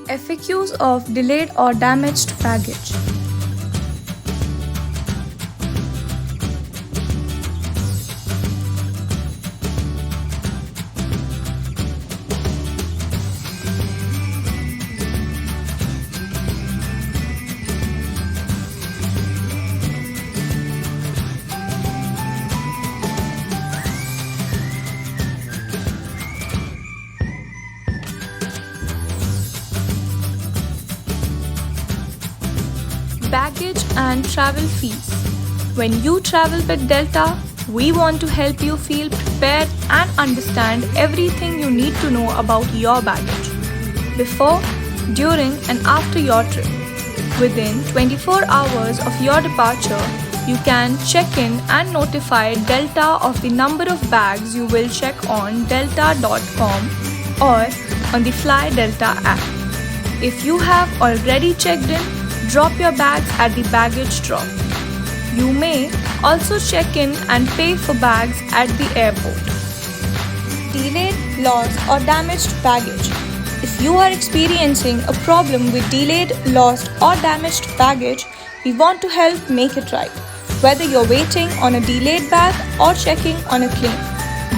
FAQs of delayed or damaged baggage. Baggage and travel fees. When you travel with Delta, we want to help you feel prepared and understand everything you need to know about your baggage before, during, and after your trip. Within 24 hours of your departure, you can check in and notify Delta of the number of bags you will check on delta.com or on the Fly Delta app. If you have already checked in, drop your bags at the baggage drop. You may also check in and pay for bags at the airport. Delayed, lost, or damaged baggage. If you are experiencing a problem with delayed, lost, or damaged baggage, we want to help make it right. Whether you're waiting on a delayed bag or checking on a claim,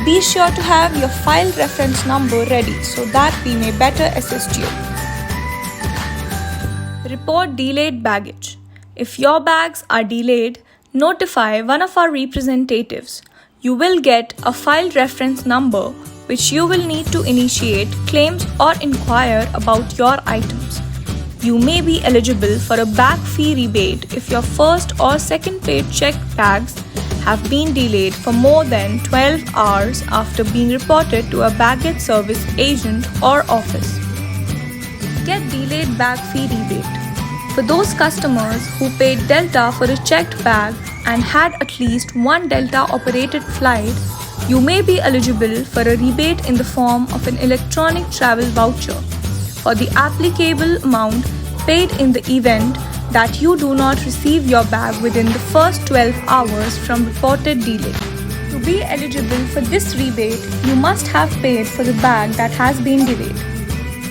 be sure to have your file reference number ready so that we may better assist you. Report delayed baggage. If your bags are delayed, notify one of our representatives. You will get a file reference number which you will need to initiate claims or inquire about your items. You may be eligible for a bag fee rebate if your first or second paid check bags have been delayed for more than 12 hours after being reported to a baggage service agent or office. Get delayed bag fee rebate. For those customers who paid Delta for a checked bag and had at least one Delta operated flight, you may be eligible for a rebate in the form of an electronic travel voucher for the applicable amount paid in the event that you do not receive your bag within the first 12 hours from reported delay. To be eligible for this rebate, you must have paid for the bag that has been delayed.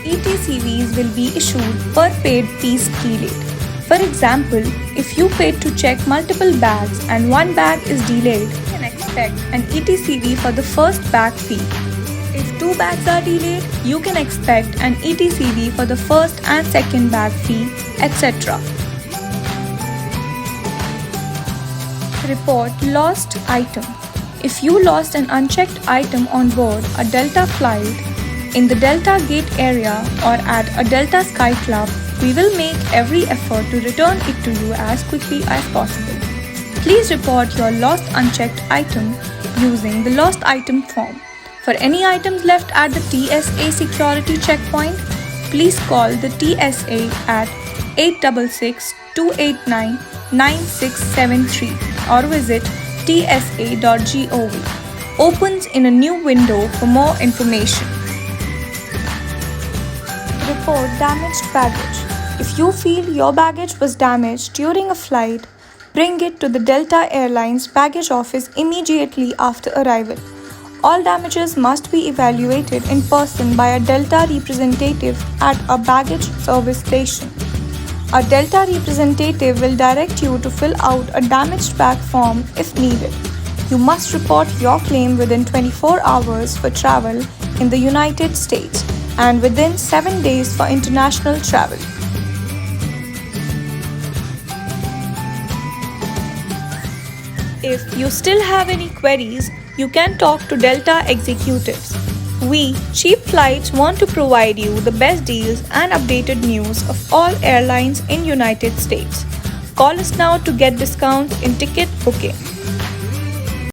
ETCVs will be issued per paid piece delayed. For example, if you paid to check multiple bags and one bag is delayed, you can expect an ETCV for the first bag fee. If two bags are delayed, you can expect an ETCV for the first and second bag fee, etc. Report lost item. If you lost an unchecked item on board a Delta flight, in the Delta Gate area or at a Delta Sky Club, we will make every effort to return it to you as quickly as possible. Please report your lost unchecked item using the lost item form. For any items left at the TSA security checkpoint, please call the TSA at 866-289-9673 or visit tsa.gov. Opens in a new window for more information. Report damaged baggage. If you feel your baggage was damaged during a flight, bring it to the Delta Airlines baggage office immediately after arrival. All damages must be evaluated in person by a Delta representative at a baggage service station. A Delta representative will direct you to fill out a damaged bag form if needed. You must report your claim within 24 hours for travel in the United States and within 7 days for international travel. If you still have any queries, you can talk to Delta executives. We, Cheap Flights, want to provide you the best deals and updated news of all airlines in United States. Call us now to get discounts in ticket booking.